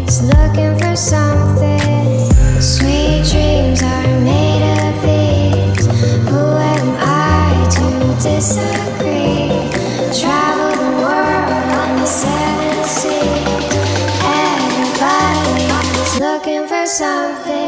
is looking for something. Sweet dreams are made of these. Who am I to disagree? Travel the world on the 7 seas. Everybody is looking for something.